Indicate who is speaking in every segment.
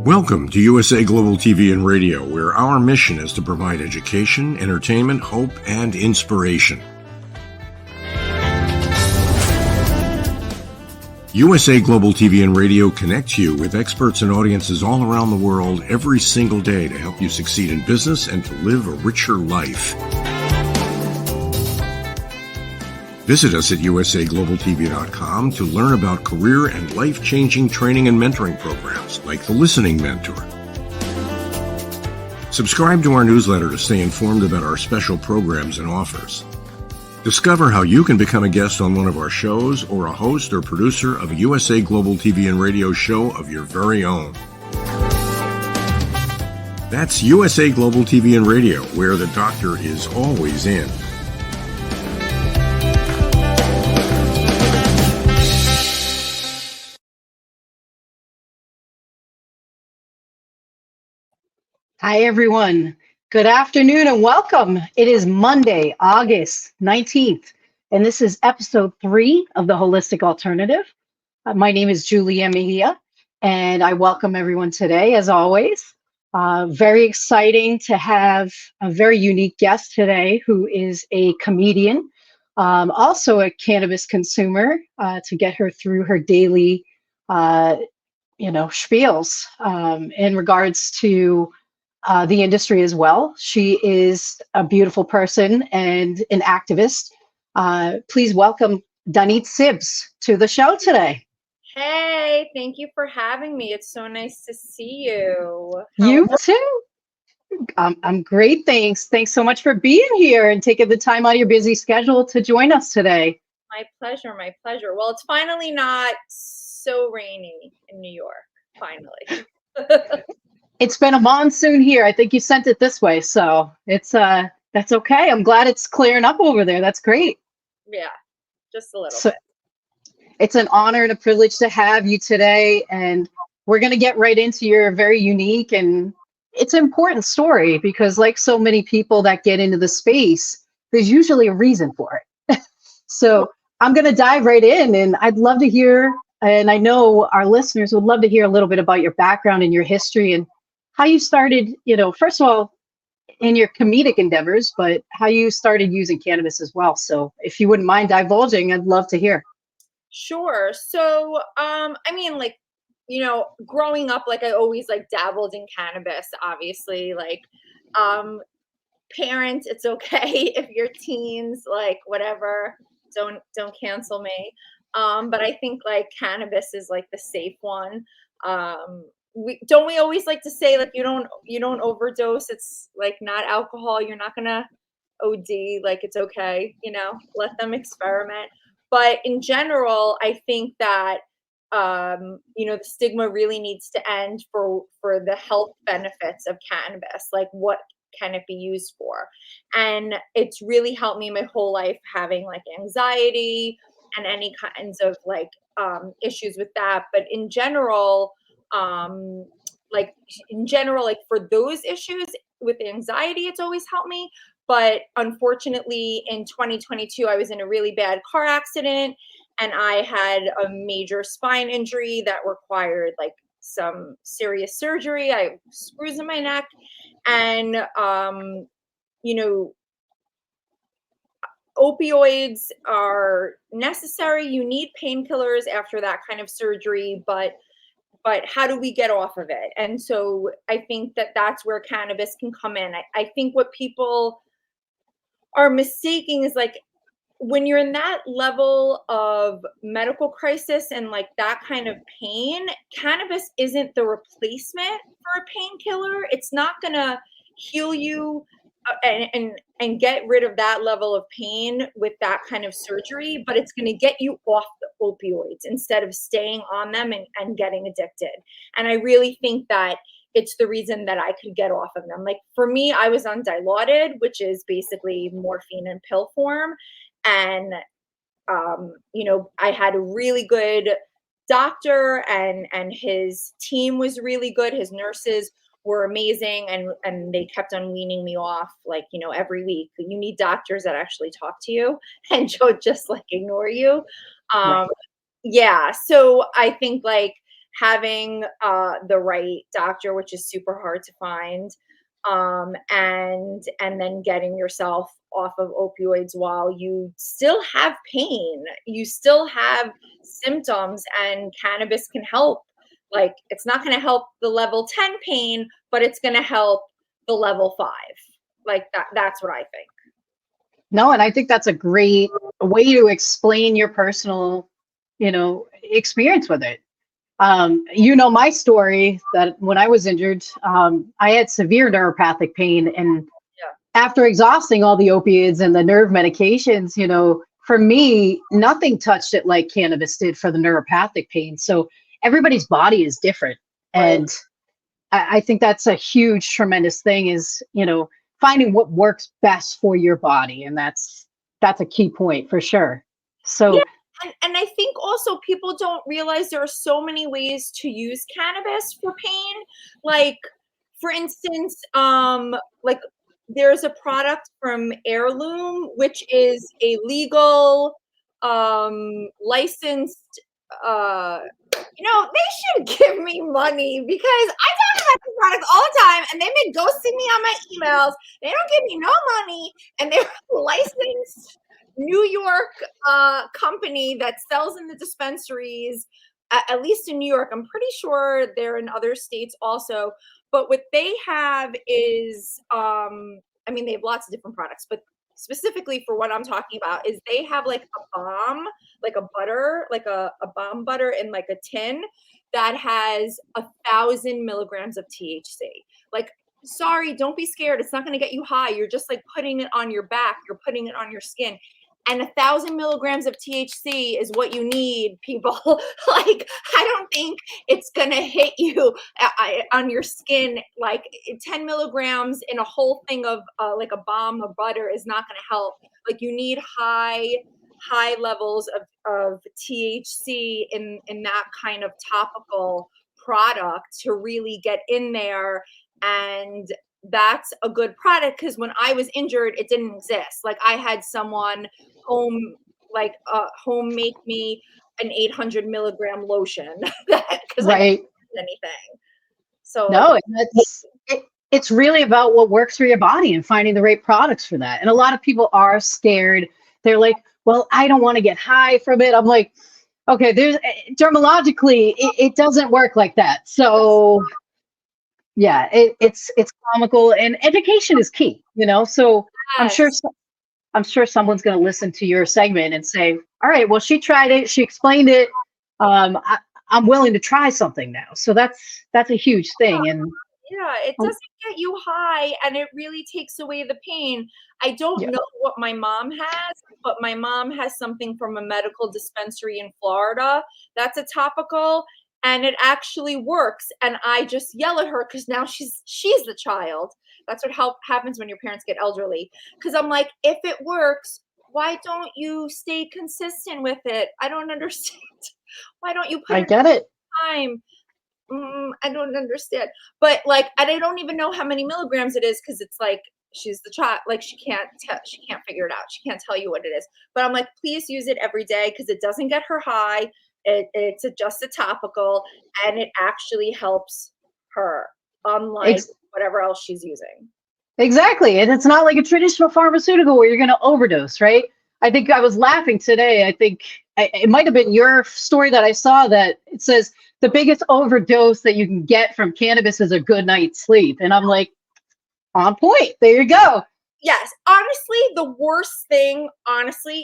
Speaker 1: Welcome to USA Global TV and Radio, where our mission is to provide education, entertainment, hope, and inspiration. USA Global TV and Radio connects you with experts and audiences all around the world every single day to help you succeed in business and to live a richer life. Visit us at usaglobaltv.com to learn about career and life-changing training and mentoring programs like the Listening Mentor. Subscribe to our newsletter to stay informed about our special programs and offers. Discover how you can become a guest on one of our shows or a host or producer of a USA Global TV and Radio show of your very own. That's USA Global TV and Radio, where the doctor is always in.
Speaker 2: Hi, everyone. Good afternoon and welcome. It is Monday, August 19th, and this is episode 3 of the Holistic Alternative. My name is Julia Mejia, and I welcome everyone today, as always. Very exciting to have a very unique guest today who is a comedian, also a cannabis consumer, to get her through her daily, spiels in regards to the industry as well. She is a beautiful person and an activist. Please welcome Danit Sibovits to the show today.
Speaker 3: Hey, thank you for having me. It's so nice to see you.
Speaker 2: You too. I'm great, thanks. Thanks so much for being here and taking the time out of your busy schedule to join us today.
Speaker 3: My pleasure, my pleasure. Well, it's finally not so rainy in New York, finally.
Speaker 2: It's been a monsoon here. I think you sent it this way, so it's that's okay. I'm glad it's clearing up over there. That's great.
Speaker 3: Yeah, just a little
Speaker 2: bit. It's an honor and a privilege to have you today, and we're going to get right into your very unique and it's an important story because, like so many people that get into the space, there's usually a reason for it. So I'm going to dive right in, and I'd love to hear, and I know our listeners would love to hear a little bit about your background and your history and how you started, first of all, in your comedic endeavors, but how you started using cannabis as well. So if you wouldn't mind divulging, I'd love to hear.
Speaker 3: Sure. So, growing up, I always dabbled in cannabis, obviously, parents, it's okay if you're teens, whatever, don't cancel me. But I think cannabis is the safe one. We always like to say you don't overdose. It's not alcohol. You're not gonna OD. It's okay. Let them experiment. But in general, I think that the stigma really needs to end for the health benefits of cannabis. What can it be used for? And it's really helped me my whole life, having anxiety and any kinds of issues with that. But in general, for those issues with anxiety, it's always helped me. But unfortunately, in 2022, I was in a really bad car accident and I had a major spine injury that required some serious surgery. I have screws in my neck and, opioids are necessary. You need painkillers after that kind of surgery, but how do we get off of it? And so I think that that's where cannabis can come in. I think what people are mistaking is when you're in that level of medical crisis and that kind of pain, cannabis isn't the replacement for a painkiller. It's not going to heal you and get rid of that level of pain with that kind of surgery, but it's going to get you off the opioids instead of staying on them and getting addicted. And I really think that it's the reason that I could get off of them. For me, I was on Dilaudid, which is basically morphine in pill form. And, I had a really good doctor and his team was really good. His nurses were amazing and they kept on weaning me off every week. You need doctors that actually talk to you and don't just ignore you.
Speaker 2: Right.
Speaker 3: Yeah. So I think having the right doctor, which is super hard to find, and then getting yourself off of opioids while you still have pain, you still have symptoms, and cannabis can help. Like, it's not going to help the level 10 pain, but it's going to help the level 5. Like that's what I think.
Speaker 2: No, and I think that's a great way to explain your personal, experience with it. My story, that when I was injured, I had severe neuropathic pain, and after exhausting all the opiates and the nerve medications, for me, nothing touched it like cannabis did for the neuropathic pain. So everybody's body is different.
Speaker 3: Right.
Speaker 2: And I think that's a huge, tremendous thing is, finding what works best for your body. And that's a key point for sure. So
Speaker 3: yeah. And I think also people don't realize there are so many ways to use cannabis for pain. Like, for instance, like there's a product from Heirloom, which is a legal, licensed, they should give me money because I talk about these products all the time and they've been ghosting me on my emails. They don't give me no money, and they're licensed New York company that sells in the dispensaries, at least in New York. I'm pretty sure they're in other states also. But what they have is, they have lots of different products, but specifically for what I'm talking about is they have like a balm, like a butter, like a balm butter in like a tin that has 1,000 milligrams of THC. Like, sorry, don't be scared. It's not going to get you high. You're just like putting it on your back. You're putting it on your skin. And 1,000 milligrams of THC is what you need, people. Like, I don't think it's going to hit you on your skin. Like 10 milligrams in a whole thing of like a balm of butter is not going to help. Like, you need high levels of THC in that kind of topical product to really get in there. And that's a good product, because when I was injured, it didn't exist. Like, I had someone home make me an 800 milligram lotion because I didn't do anything. So
Speaker 2: no, it's really about what works for your body and finding the right products for that. And a lot of people are scared. They're like, well, I don't want to get high from it. I'm like, okay, there's dermatologically, it doesn't work like that. So yeah, it's comical, and education is key, so
Speaker 3: yes.
Speaker 2: I'm sure someone's going to listen to your segment and say, all right, well, she tried it, she explained it. I'm willing to try something now. So that's a huge thing. And
Speaker 3: yeah, it doesn't get you high, and it really takes away the pain. I don't know what my mom has, but my mom has something from a medical dispensary in Florida that's a topical, and it actually works. And I just yell at her because now she's the child. That's what happens when your parents get elderly. Because I'm like, if it works, why don't you stay consistent with it? I don't understand. Why don't you put it
Speaker 2: get it.
Speaker 3: time? I don't understand. But like, and I don't even know how many milligrams it is, because it's like, she's the child. Like, she can't figure it out. She can't tell you what it is. But I'm like, please use it every day, because it doesn't get her high. It's just a topical, and it actually helps her, unlike whatever else she's using.
Speaker 2: Exactly. And it's not like a traditional pharmaceutical where you're going to overdose, right? I think I was laughing today. I think it might have been your story that I saw, that it says the biggest overdose that you can get from cannabis is a good night's sleep. And I'm like, on point. There you go.
Speaker 3: Yes. Honestly, the worst thing,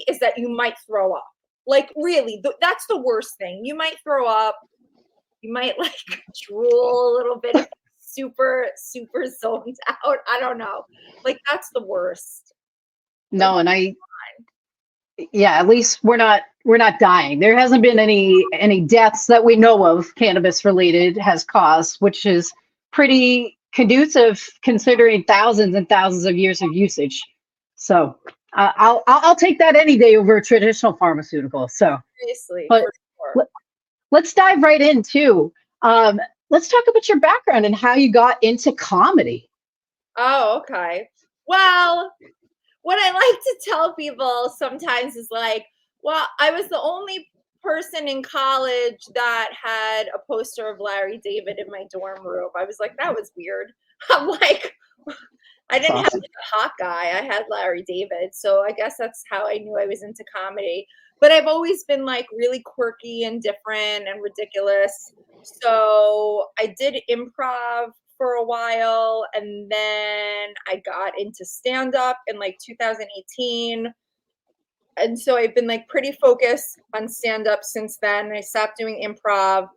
Speaker 3: is that you might throw up. Like, really, that's the worst thing. You might throw up. You might like drool a little bit if super, super zoned out. I don't know. Like, that's the worst.
Speaker 2: No, and at least we're not dying. There hasn't been any deaths that we know of cannabis related has caused, which is pretty conducive considering thousands and thousands of years of usage. So I'll take that any day over a traditional pharmaceutical. So
Speaker 3: seriously,
Speaker 2: but let's dive right in too. Let's talk about your background and how you got into comedy.
Speaker 3: Oh, okay. Well, what I like to tell people sometimes is like, well, I was the only person in college that had a poster of Larry David in my dorm room. I was like, that was weird. I'm like, I didn't have like a hot guy. I had Larry David. So I guess that's how I knew I was into comedy. But I've always been like really quirky and different and ridiculous. So I did improv for a while, and then I got into stand-up in like 2018. And so I've been like pretty focused on stand-up since then. I stopped doing improv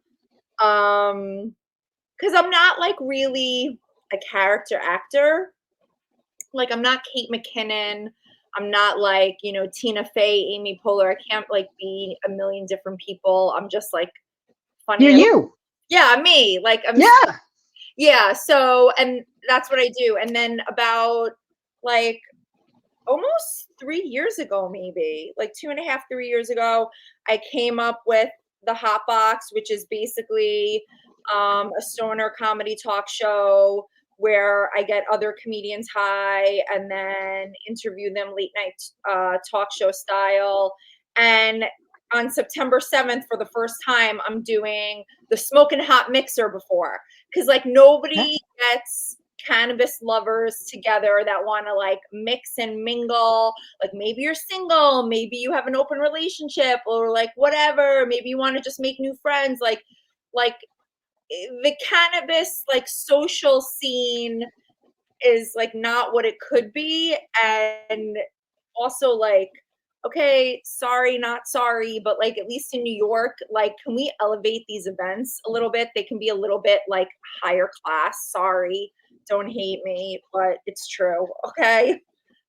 Speaker 3: because I'm not like really a character actor. Like I'm not Kate McKinnon. I'm not like, you know, Tina Fey, Amy Poehler. I can't like be a million different people. I'm just like funny.
Speaker 2: You're you.
Speaker 3: Yeah, me. Like I'm yeah. So, and that's what I do. And then about like almost 3 years ago, maybe like 2.5, 3 years ago, I came up with the Hot Box, which is basically a stoner comedy talk show where I get other comedians high and then interview them late night talk show style. And on September 7th, for the first time, I'm doing the Smoking Hot Mixer before, because like nobody gets cannabis lovers together that want to like mix and mingle. Like maybe you're single, maybe you have an open relationship, or like whatever, maybe you want to just make new friends. Like the cannabis like social scene is like not what it could be. And also like, okay, sorry, not sorry, but like at least in New York, like can we elevate these events a little bit? They can be a little bit like higher class. Sorry, don't hate me, but it's true. Okay.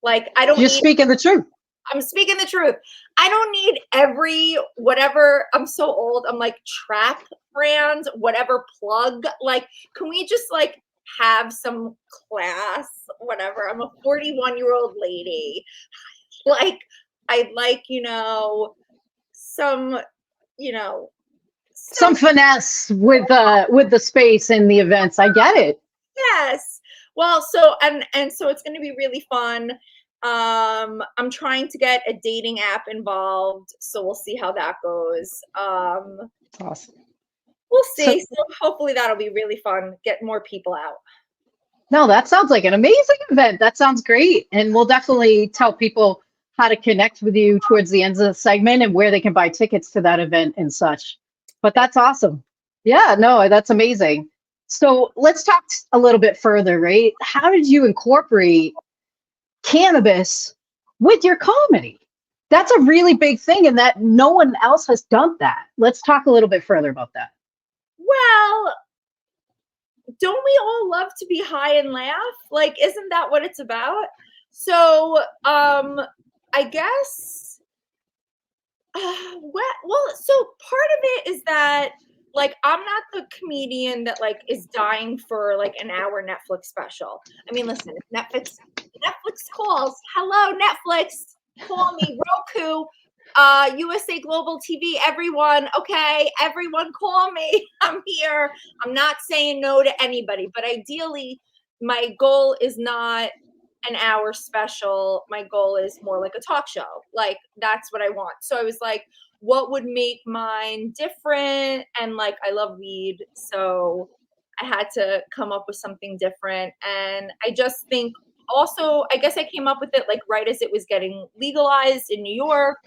Speaker 3: Like I don't
Speaker 2: You're
Speaker 3: need,
Speaker 2: speaking the truth.
Speaker 3: I'm speaking the truth. I don't need every whatever. I'm so old. I'm like trap brand, whatever plug. Like, can we just like have some class? Whatever. I'm a 41-year-old lady. Like, I'd like, you know, some, you know,
Speaker 2: Some finesse with the space and the events. I get it.
Speaker 3: yes. Well, so and so it's going to be really fun. I'm trying to get a dating app involved, so we'll see how that goes.
Speaker 2: Awesome.
Speaker 3: We'll see. So hopefully that'll be really fun. Get more people out.
Speaker 2: No, that sounds like an amazing event. That sounds great. And we'll definitely tell people how to connect with you towards the end of the segment and where they can buy tickets to that event and such. But that's awesome. Yeah, no, that's amazing. So let's talk a little bit further, right? How did you incorporate cannabis with your comedy? That's a really big thing, and that no one else has done that. Let's talk a little bit further about that.
Speaker 3: Well, don't we all love to be high and laugh? Like, isn't that what it's about? So, I guess, so part of it is that, like, I'm not the comedian that, like, is dying for, like, an hour Netflix special. I mean, listen, if Netflix calls, hello, Netflix, call me, Roku, USA Global TV, everyone, okay, everyone call me. I'm here. I'm not saying no to anybody, but ideally, my goal is not an hour special. My goal is more like a talk show. Like, that's what I want. So I was like, what would make mine different? And like, I love weed, so I had to come up with something different. And I just think also, I guess I came up with it like right as it was getting legalized in New York.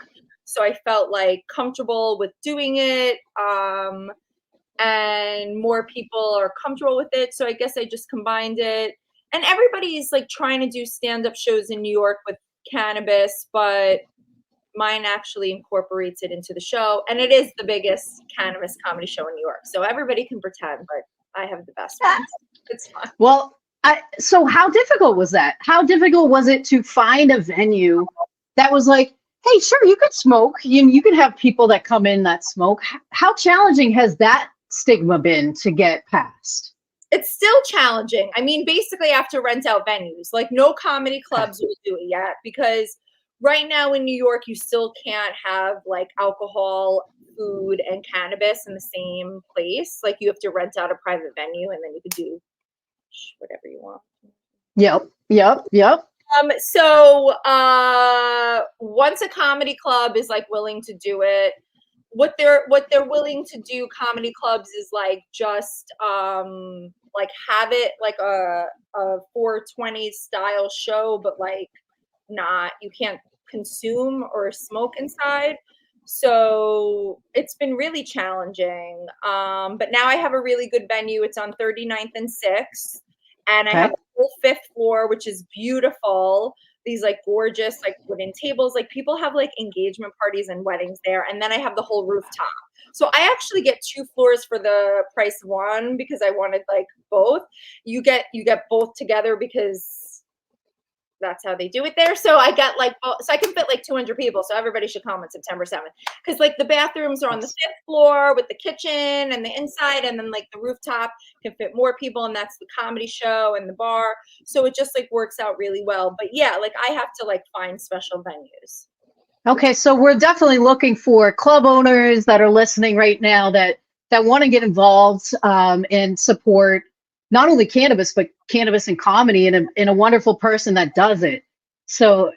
Speaker 3: So I felt like comfortable with doing it. And more people are comfortable with it. So I guess I just combined it. And everybody's like trying to do stand-up shows in New York with cannabis, but mine actually incorporates it into the show. And it is the biggest cannabis comedy show in New York. So everybody can pretend, but I have the best ones. It's fun.
Speaker 2: Well, so how difficult was that? How difficult was it to find a venue that was like, hey, sure, you could smoke. You could have people that come in that smoke. How challenging has that stigma been to get past?
Speaker 3: It's still challenging. I mean, basically I have to rent out venues. Like no comedy clubs will do it yet, because right now in New York, you still can't have like alcohol, food, and cannabis in the same place. Like you have to rent out a private venue, and then you could do whatever you want.
Speaker 2: Yep.
Speaker 3: So once a comedy club is like willing to do it, what they're willing to do, comedy clubs, is like just like have it like a 420 style show, but like not, you can't consume or smoke inside. So it's been really challenging. But now I have a really good venue. It's on 39th and 6th. And I have a whole 5th floor, which is beautiful. These like gorgeous like wooden tables. Like people have like engagement parties and weddings there. And then I have the whole rooftop. So I actually get 2 floors for the price of one because I wanted like both. You get both together because that's how they do it there. So I got like, so I can fit like 200 people. So everybody should come on September 7th. Because like the bathrooms are on the 5th floor with the kitchen and the inside. And then like the rooftop can fit more people. And that's the comedy show and the bar. So it just like works out really well. But yeah, like I have to like find special venues.
Speaker 2: Okay. So we're definitely looking for club owners that are listening right now that want to get involved and support not only cannabis, but cannabis and comedy, and a wonderful person that does it. So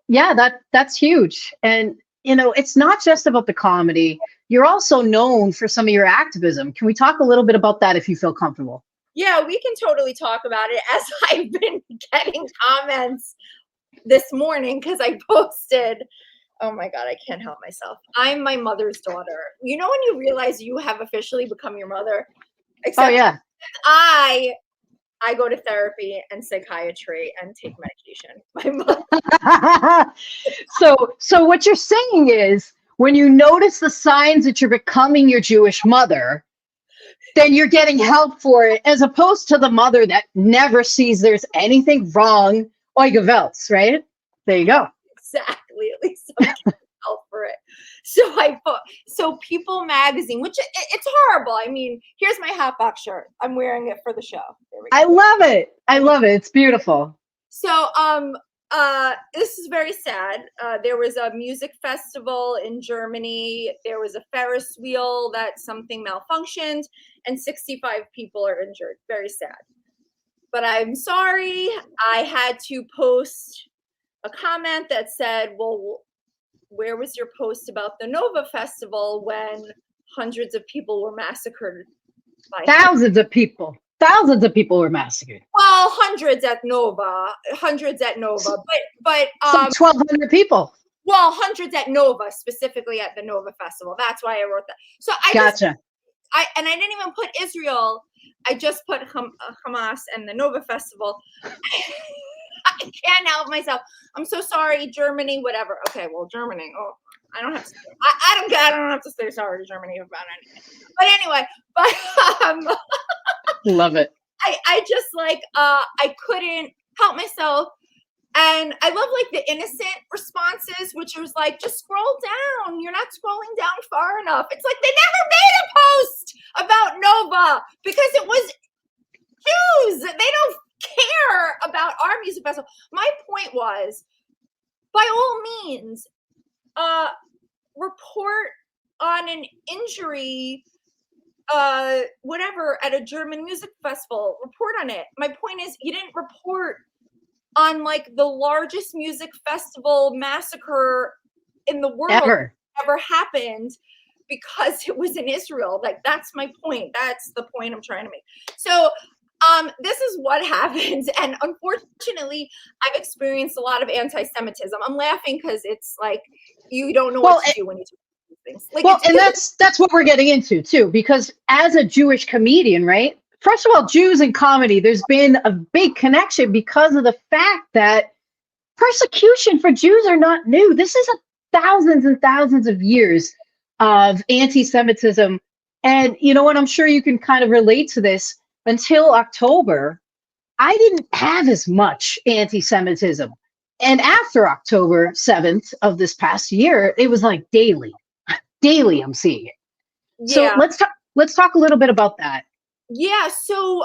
Speaker 2: yeah, that's huge. And you know, it's not just about the comedy. You're also known for some of your activism. Can we talk a little bit about that if you feel comfortable?
Speaker 3: Yeah, we can totally talk about it. As I've been getting comments this morning because I posted, oh my God, I can't help myself. I'm my mother's daughter. You know when you realize you have officially become your mother?
Speaker 2: Except yeah.
Speaker 3: I go to therapy and psychiatry and take medication. My mother.
Speaker 2: So what you're saying is when you notice the signs that you're becoming your Jewish mother, then you're getting help for it, as opposed to the mother that never sees there's anything wrong. Oiga Velts, right? There you go.
Speaker 3: Exactly. At least I'm getting help for it. So People Magazine, which it's horrible. I mean, here's my Hotbox shirt. I'm wearing it for the show.
Speaker 2: I love it. I love it. It's beautiful.
Speaker 3: So this is very sad. There was a music festival in Germany. There was a Ferris wheel that something malfunctioned and 65 people are injured. Very sad. But I'm sorry. I had to post a comment that said, well, where was your post about the Nova Festival when hundreds of people were massacred?
Speaker 2: Thousands of people were massacred.
Speaker 3: Well, hundreds at Nova, but
Speaker 2: 1,200 people.
Speaker 3: Well, hundreds at Nova, specifically at the Nova Festival. That's why I wrote that. So I didn't even put Israel. I just put Hamas and the Nova Festival. I can't help myself. I'm so sorry, Germany, whatever. Okay, well, Germany. Oh, I don't have to. I don't have to say sorry to Germany about anything. But anyway,
Speaker 2: love it.
Speaker 3: I just like I couldn't help myself, and I love like the innocent responses, which was like, just scroll down. You're not scrolling down far enough. It's like they never made a post about Nova because it was Jews. They don't care about our music festival. My point was, by all means, report on an injury, whatever, at a German music festival. Report on it. My point is, you didn't report on like the largest music festival massacre in the world ever happened because it was in Israel. Like, that's my point. That's the point I'm trying to make. So this is what happens. And unfortunately, I've experienced a lot of anti-Semitism. I'm laughing because it's like, you don't know what to do when you do these things. Like,
Speaker 2: well, and that's what we're getting into too, because as a Jewish comedian, right? First of all, Jews and comedy, there's been a big connection because of the fact that persecution for Jews are not new. This is thousands and thousands of years of anti-Semitism. And you know what? I'm sure you can kind of relate to this. Until October, I didn't have as much anti-Semitism. And after October 7th of this past year, it was like daily I'm seeing it. Yeah. So let's talk a little bit about that.
Speaker 3: Yeah. So,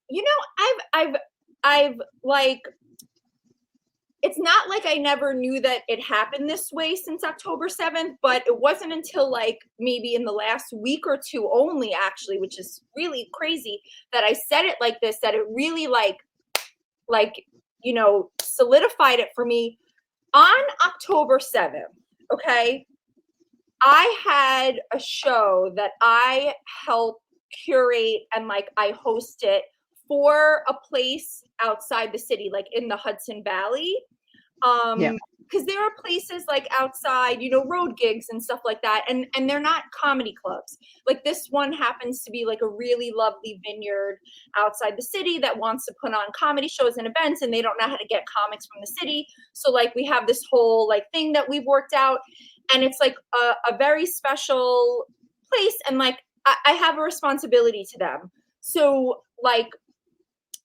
Speaker 3: you know, I've like, it's not like I never knew that it happened this way since October 7th, but it wasn't until like maybe in the last week or two only, actually, which is really crazy, that I said it like this, that it really like, you know, solidified it for me. On October 7th, okay, I had a show that I helped curate and like I host it for a place outside the city, like in the Hudson Valley.
Speaker 2: Yeah.
Speaker 3: Because there are places like outside, you know, road gigs and stuff like that, and they're not comedy clubs. Like this one happens to be like a really lovely vineyard outside the city that wants to put on comedy shows and events, and they don't know how to get comics from the city. So like we have this whole like thing that we've worked out, and it's like a very special place, and like I have a responsibility to them. So like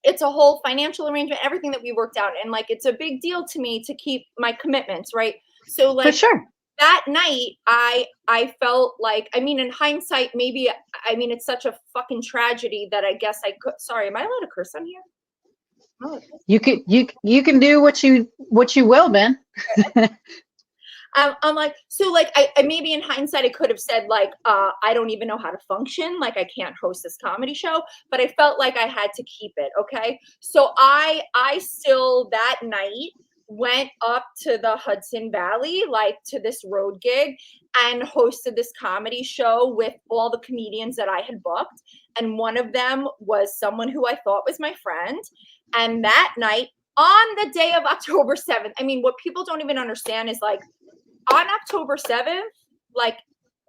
Speaker 3: it's a whole financial arrangement, everything that we worked out. And like, it's a big deal to me to keep my commitments. Right. So like
Speaker 2: For sure.
Speaker 3: that night, I felt like, I mean, in hindsight, maybe, I mean, it's such a fucking tragedy that I guess I could, sorry, am I allowed to curse on here? Oh,
Speaker 2: You can do what you will, man.
Speaker 3: I'm like, so like, I maybe in hindsight, I could have said like, I don't even know how to function. Like I can't host this comedy show, but I felt like I had to keep it. Okay. So I still that night went up to the Hudson Valley, like to this road gig, and hosted this comedy show with all the comedians that I had booked. And one of them was someone who I thought was my friend. And that night, on the day of October 7th, I mean, what people don't even understand is like, on October 7th, like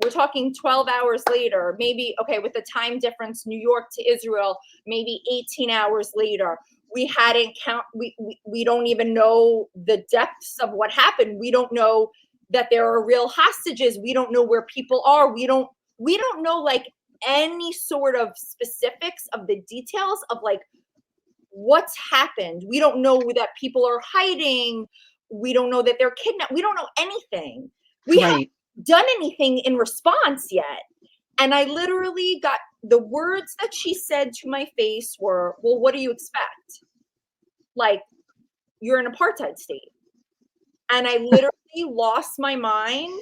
Speaker 3: we're talking 12 hours later, maybe, okay, with the time difference, New York to Israel, maybe 18 hours later, we don't even know the depths of what happened. We don't know that there are real hostages. We don't know where people are. We don't know like any sort of specifics of the details of like what's happened. We don't know that people are hiding. We don't know that they're kidnapped. We don't know anything. We haven't done anything in response yet. And I literally got the words that she said to my face were, well, what do you expect? Like, you're an apartheid state. And I literally lost my mind.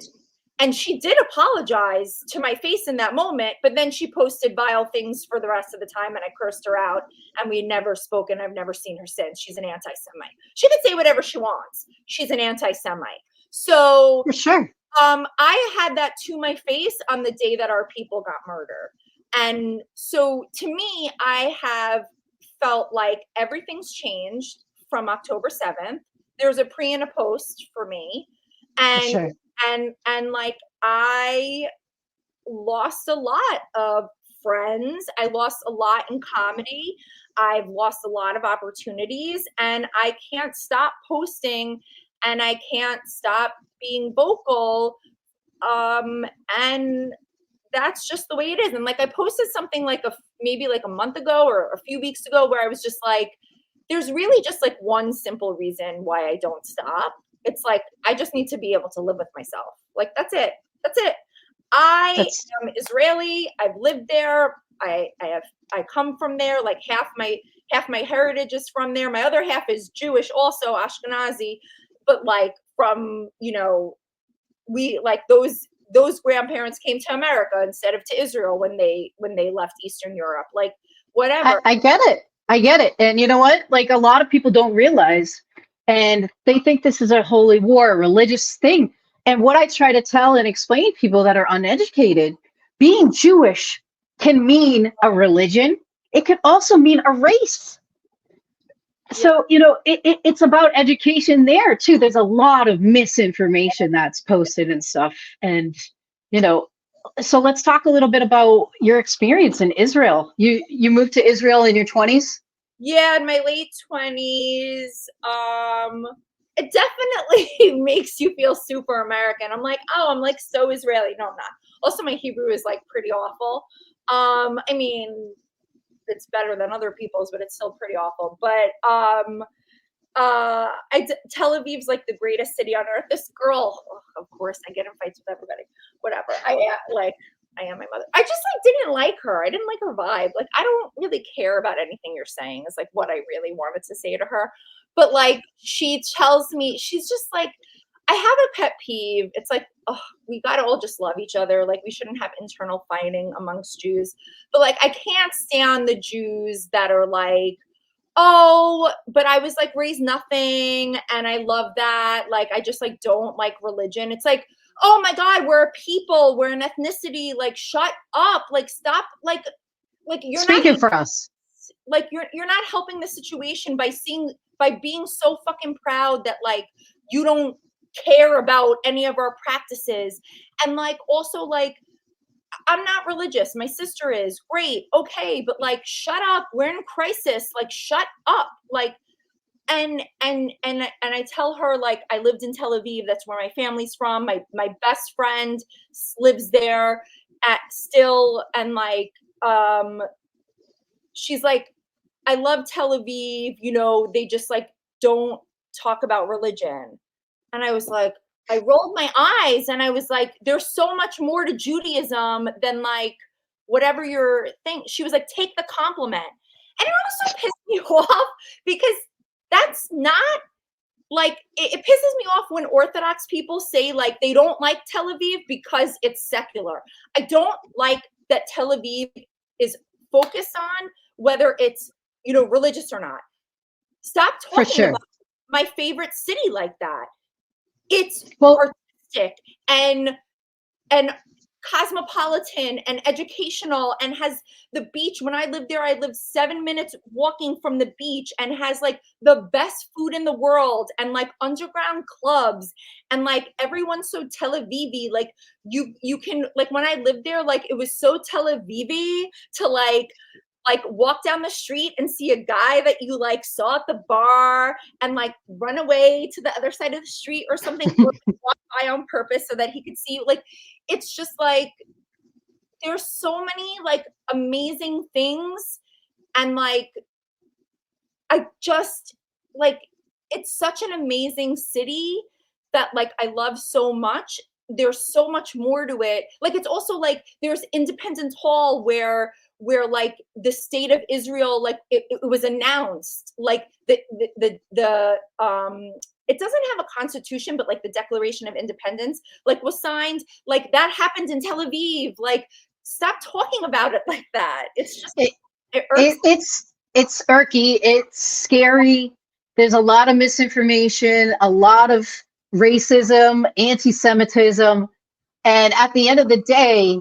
Speaker 3: And she did apologize to my face in that moment, but then she posted vile things for the rest of the time, and I cursed her out, and we never spoken. I've never seen her since. She's an anti-Semite. She can say whatever she wants. She's an anti-Semite. So
Speaker 2: For sure.
Speaker 3: I had that to my face on the day that our people got murdered. And so to me, I have felt like everything's changed from October 7th. There's a pre and a post for me. And
Speaker 2: For sure.
Speaker 3: and like I lost a lot of friends. I lost a lot in comedy. I've lost a lot of opportunities, and I can't stop posting, and I can't stop being vocal. And that's just the way it is. And like I posted something like maybe like a month ago or a few weeks ago where I was just like, there's really just like one simple reason why I don't stop. It's like, I just need to be able to live with myself. Like, that's it. That's it. I am Israeli. I've lived there. I come from there. Like half my heritage is from there. My other half is Jewish, also Ashkenazi, but like from, you know, we like those grandparents came to America instead of to Israel when they left Eastern Europe. Like whatever.
Speaker 2: I get it. I get it. And you know what? Like a lot of people don't realize, and they think this is a holy war, a religious thing. And what I try to tell and explain to people that are uneducated, being Jewish can mean a religion. It can also mean a race. So, you know, it's about education there too. There's a lot of misinformation that's posted and stuff. And, you know, so let's talk a little bit about your experience in Israel. You moved to Israel in your 20s?
Speaker 3: Yeah, in my late 20s. It definitely makes you feel super American. I'm like, oh, I'm like so Israeli. No, I'm not. Also, my Hebrew is like pretty awful. I mean, it's better than other people's, but it's still pretty awful. But Tel Aviv's like the greatest city on earth. This girl, of course, I get in fights with everybody. Whatever. I am my mother. I just like didn't like her. I didn't like her vibe. Like I don't really care about anything you're saying. Is like what I really wanted to say to her. But like she tells me, she's just like, I have a pet peeve. It's like, oh, we gotta all just love each other. Like we shouldn't have internal fighting amongst Jews. But like I can't stand the Jews that are like, oh, but I was like raised nothing and I love that. Like I just like don't like religion. It's like, oh my God, we're a people, we're an ethnicity. Like, shut up. Like, stop. Like you're
Speaker 2: Speaking
Speaker 3: not
Speaker 2: for us.
Speaker 3: like you're not helping the situation by being so fucking proud that like you don't care about any of our practices. And like also like I'm not religious, my sister is, great, okay, but like shut up, we're in crisis, like shut up. Like and I tell her, like, I lived in Tel Aviv, that's where my family's from, my best friend lives there at still, and like she's like, I love Tel Aviv, you know, they just like don't talk about religion. And I was like, I rolled my eyes and I was like, there's so much more to Judaism than like whatever your thing. She was like, take the compliment. And it also pissed me off because that's not like, it pisses me off when Orthodox people say like they don't like Tel Aviv because it's secular. I don't like that Tel Aviv is focused on whether it's, you know, religious or not. Stop talking about my favorite city like that. It's artistic and cosmopolitan and educational and has the beach. When I lived there, I lived 7 minutes walking from the beach and has like the best food in the world and like underground clubs and like everyone's so Tel Aviv-y. Like you can, like when I lived there, like it was so Tel Aviv-y to like walk down the street and see a guy that you like saw at the bar and like run away to the other side of the street or something, or walk by on purpose so that he could see you. Like, it's just like, there's so many like amazing things. And like, I just like, it's such an amazing city that like, I love so much. There's so much more to it. Like, it's also like, there's Independence Hall where like the state of Israel, like it was announced, like the it doesn't have a constitution, but like the Declaration of Independence, like was signed, like that happened in Tel Aviv. Like, stop talking about it like that. It's just,
Speaker 2: it's irky, it's scary. There's a lot of misinformation, a lot of racism, anti-Semitism. And at the end of the day,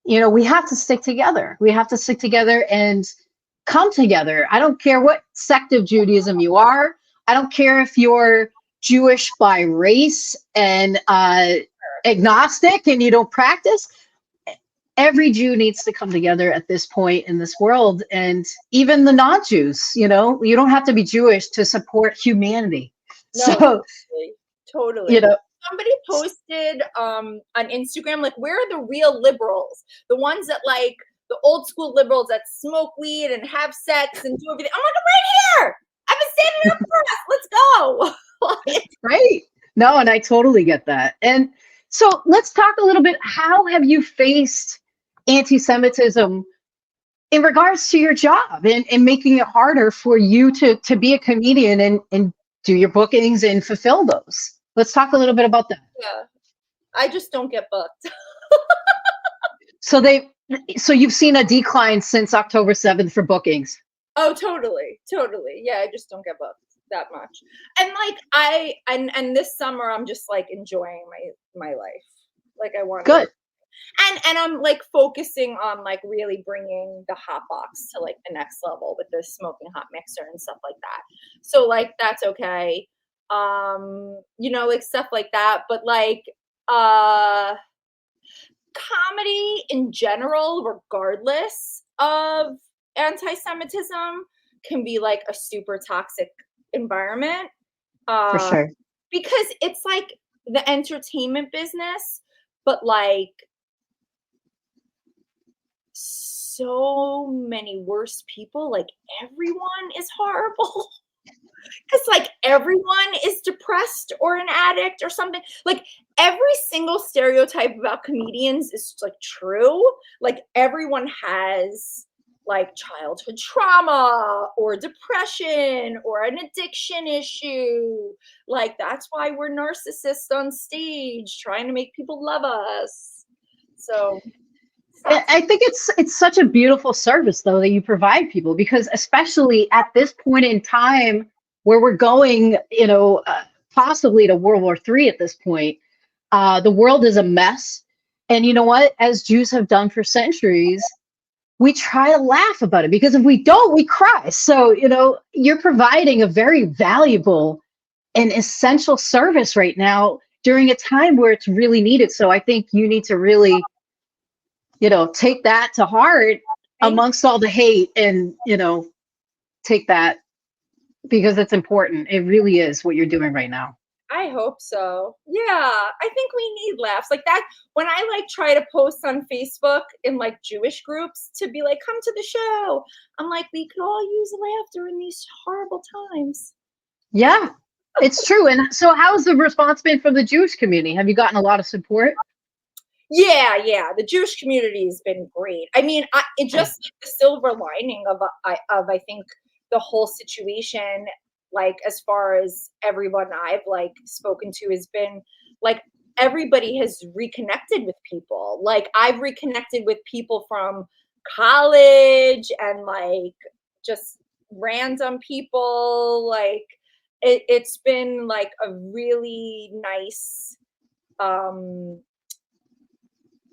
Speaker 2: you know, we have to stick together. We have to stick together and come together. I don't care what sect of Judaism you are. I don't care if you're Jewish by race and agnostic and you don't practice. Every Jew needs to come together at this point in this world. And even the non-Jews, you know, you don't have to be Jewish to support humanity.
Speaker 3: No,
Speaker 2: so,
Speaker 3: totally.
Speaker 2: You know,
Speaker 3: somebody posted on Instagram, like, where are the real liberals? The ones that like the old school liberals that smoke weed and have sex and do everything. I'm like, I'm right here. I've been standing up for us. Let's go.
Speaker 2: Right. No, and I totally get that. And so let's talk a little bit. How have you faced anti-Semitism in regards to your job and making it harder for you to be a comedian and do your bookings and fulfill those? Let's talk a little bit about that.
Speaker 3: Yeah. I just don't get booked.
Speaker 2: So you've seen a decline since October 7th for bookings.
Speaker 3: Oh, totally. Yeah, I just don't get booked that much. And like and this summer I'm just like enjoying my life. Like I want
Speaker 2: good.
Speaker 3: And I'm like focusing on like really bringing the hot box to like the next level with the smoking hot mixer and stuff like that. So like that's okay. You know, like stuff like that. But like comedy in general, regardless of anti-Semitism, can be like a super toxic environment.
Speaker 2: For sure.
Speaker 3: Because it's like the entertainment business, but like so many worse people. Like everyone is horrible. Because like everyone is depressed or an addict or something. Like every single stereotype about comedians is like true. Like everyone has like childhood trauma or depression or an addiction issue. Like that's why we're narcissists on stage trying to make people love us. So
Speaker 2: I think it's such a beautiful service though that you provide people, because especially at this point in time where we're going, you know, possibly to World War III at this point, The world is a mess. And you know what? As Jews have done for centuries, we try to laugh about it, because if we don't, we cry. So, you're providing a very valuable and essential service right now during a time where it's really needed. So I think you need to really, take that to heart amongst all the hate, and, take that, because it's important. It really is what you're doing right now.
Speaker 3: I hope so. Yeah, I think we need laughs like that. When I like try to post on Facebook in like Jewish groups to be like, come to the show, I'm like, we could all use laughter in these horrible times.
Speaker 2: Yeah, it's true. And so how's the response been from the Jewish community? Have you gotten a lot of support?
Speaker 3: Yeah. The Jewish community has been great. I mean, it just like the silver lining of I think the whole situation, like as far as everyone I've like spoken to, has been like everybody has reconnected with people. Like I've reconnected with people from college and like just random people. Like it's been like a really nice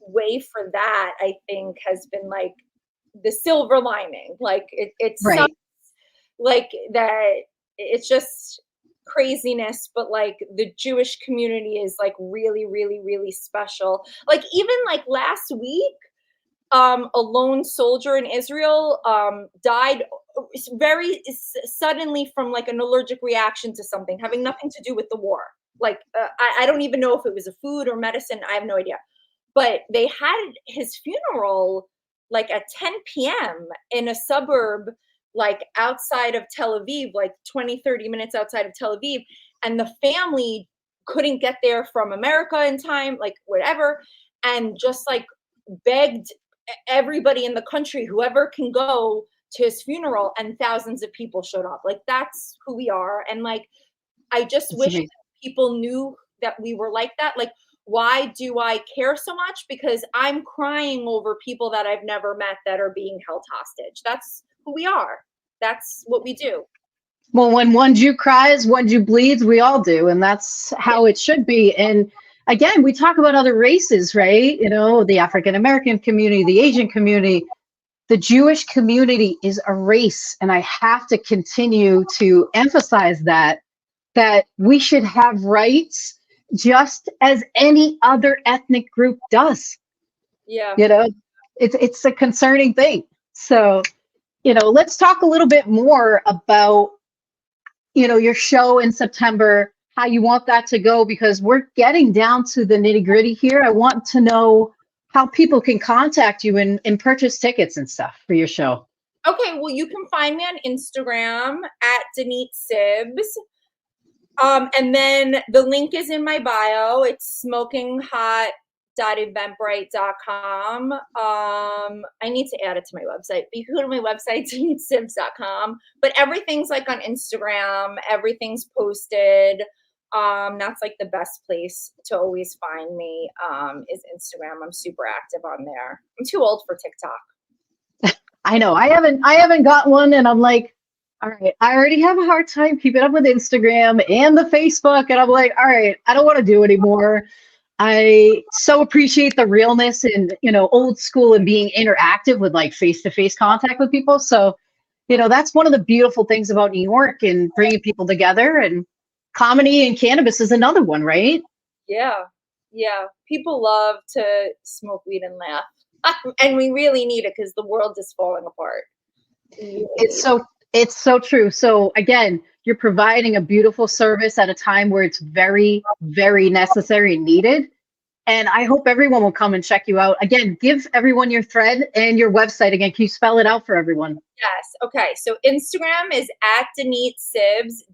Speaker 3: way for that. I think has been like the silver lining. Like it's
Speaker 2: Right.
Speaker 3: like that it's just craziness, but like the Jewish community is like really, really, really special. Like even like last week, a lone soldier in Israel died very suddenly from like an allergic reaction to something having nothing to do with the war. Like I don't even know if it was a food or medicine. I have no idea. But they had his funeral like at 10 p.m. in a suburb like outside of Tel Aviv, like 20, 30 minutes outside of Tel Aviv. And the family couldn't get there from America in time, like whatever, and just like begged everybody in the country, whoever can go to his funeral, and thousands of people showed up. Like that's who we are. And like, I just wish that people knew that we were like that. Like, why do I care so much? Because I'm crying over people that I've never met that are being held hostage. That's who we are. That's what we do.
Speaker 2: Well, when one Jew cries, one Jew bleeds, we all do. And that's how it should be. And again, we talk about other races, right? The African-American community, the Asian community, the Jewish community is a race. And I have to continue to emphasize that we should have rights just as any other ethnic group does.
Speaker 3: Yeah.
Speaker 2: It's a concerning thing. So, let's talk a little bit more about, your show in September, how you want that to go, because we're getting down to the nitty gritty here. I want to know how people can contact you and purchase tickets and stuff for your show.
Speaker 3: Okay, well, you can find me on Instagram at Danit Sibs. And then the link is in my bio. It's smokinghot.eventbrite.com. I need to add it to my website, but you can go to my website, danitsibs.com. But everything's like on Instagram. Everything's posted. That's like the best place to always find me is Instagram. I'm super active on there. I'm too old for TikTok.
Speaker 2: I know. I haven't got one, and I'm like, all right, I already have a hard time keeping up with Instagram and the Facebook, and I'm like, all right, I don't want to do anymore. I so appreciate the realness and, old school and being interactive with like face-to-face contact with people. So, that's one of the beautiful things about New York and bringing people together, and comedy and cannabis is another one, right?
Speaker 3: Yeah. People love to smoke weed and laugh. And we really need it because the world is falling apart.
Speaker 2: It's so true. So again, you're providing a beautiful service at a time where it's very, very necessary and needed. And I hope everyone will come and check you out. Again, give everyone your thread and your website again. Can you spell it out for everyone?
Speaker 3: Yes. Okay. So Instagram is at Danit Sibs,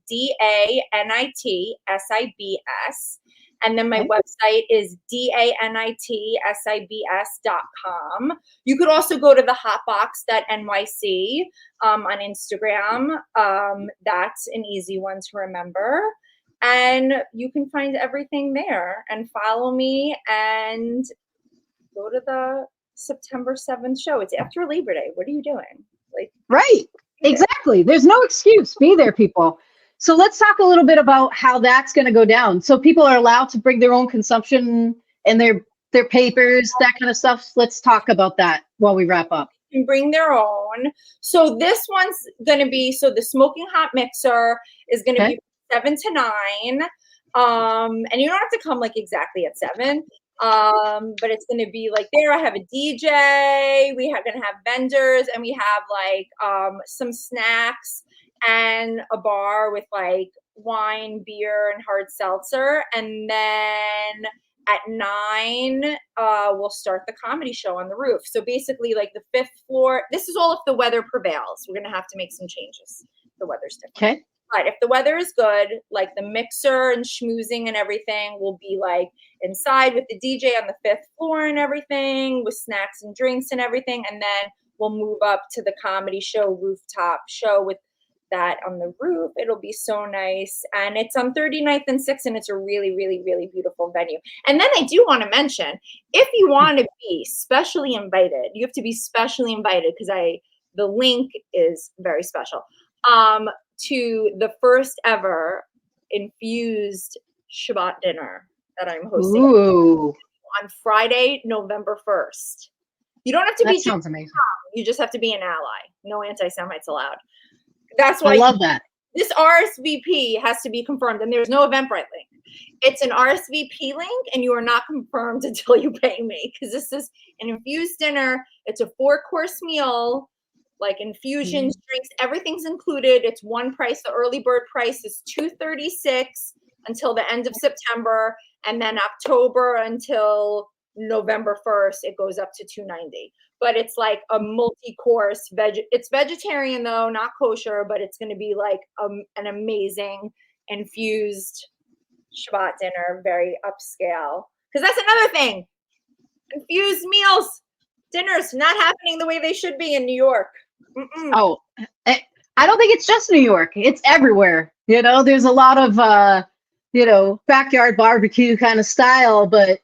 Speaker 3: DanitSibs. And then my website is DanitSibs.com. You could also go to the hotbox.nyc on Instagram. That's an easy one to remember. And you can find everything there and follow me and go to the September 7th show. It's after Labor Day. What are you doing?
Speaker 2: Right. Exactly. There's no excuse. Be there, people. So let's talk a little bit about how that's going to go down. So people are allowed to bring their own consumption and their papers, that kind of stuff. Let's talk about that while we wrap up.
Speaker 3: Can bring their own. So this one's going to be, so the smoking hot mixer is going to be 7 to 9. And you don't have to come like exactly at 7. But it's going to be like there. I have a DJ. We are going to have vendors, and we have like some snacks and a bar with like wine, beer, and hard seltzer. And then at 9, we'll start the comedy show on the roof. So basically, like the 5th floor. This is all if the weather prevails. We're going to have to make some changes. The weather's different.
Speaker 2: Okay.
Speaker 3: But if the weather is good, like the mixer and schmoozing and everything will be like inside with the DJ on the 5th floor and everything, with snacks and drinks and everything. And then we'll move up to the comedy show rooftop show with that on the roof. It'll be so nice. And it's on 39th and 6th, and it's a really, really, really beautiful venue. And then I do want to mention, if you want to be specially invited, you have to be specially invited because the link is very special. To the first ever infused Shabbat dinner that I'm hosting on Friday, November 1st. You don't have to be.
Speaker 2: That sounds amazing.
Speaker 3: You just have to be an ally. No anti-Semites allowed. That's why
Speaker 2: I love that.
Speaker 3: This RSVP has to be confirmed, and there's no Eventbrite link. It's an RSVP link, and you are not confirmed until you pay me, because this is an infused dinner. It's a 4-course meal, like infusions, drinks, everything's included. It's one price. The early bird price is $236 until the end of September, and then October until November 1st, it goes up to $290. But it's like a multi-course it's vegetarian though, not kosher, but it's going to be like an amazing infused Shabbat dinner, very upscale. Because that's another thing. Infused meals, dinners, not happening the way they should be in New York. Mm-mm.
Speaker 2: Oh, I don't think it's just New York. It's everywhere. There's a lot of, backyard barbecue kind of style, but,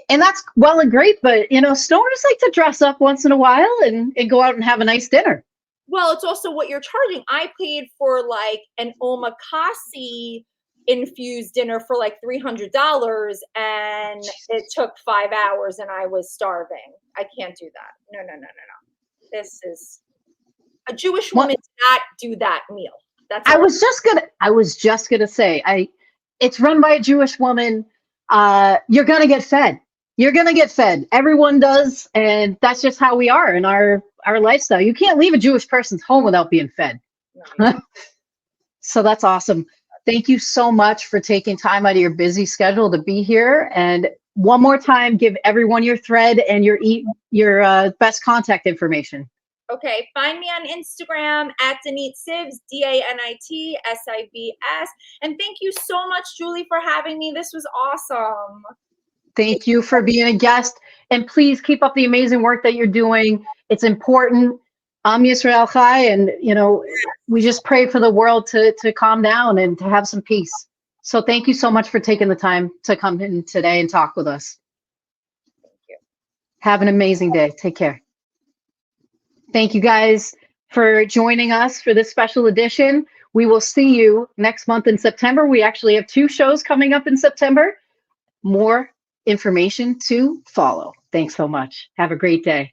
Speaker 2: and that's well and great, but, stoners like to dress up once in a while and go out and have a nice dinner.
Speaker 3: Well, it's also what you're charging. I paid for like an omakase infused dinner for like $300, and it took 5 hours and I was starving. I can't do that. No. This is a Jewish woman did not do that meal.
Speaker 2: I was just gonna say, it's run by a Jewish woman. You're gonna get fed. You're gonna get fed. Everyone does, and that's just how we are in our lifestyle. You can't leave a Jewish person's home without being fed. No. So that's awesome. Thank you so much for taking time out of your busy schedule to be here. And one more time, give everyone your thread and your best contact information.
Speaker 3: Okay, find me on Instagram at Danit Sibs, DANITSIVS. And thank you so much, Julie, for having me. This was awesome.
Speaker 2: Thank you for being a guest. And please keep up the amazing work that you're doing. It's important. Am Yisrael Chai, and we just pray for the world to calm down and to have some peace. So thank you so much for taking the time to come in today and talk with us.
Speaker 3: Thank you.
Speaker 2: Have an amazing day. Take care. Thank you guys for joining us for this special edition. We will see you next month in September. We actually have 2 shows coming up in September. More information to follow. Thanks so much. Have a great day.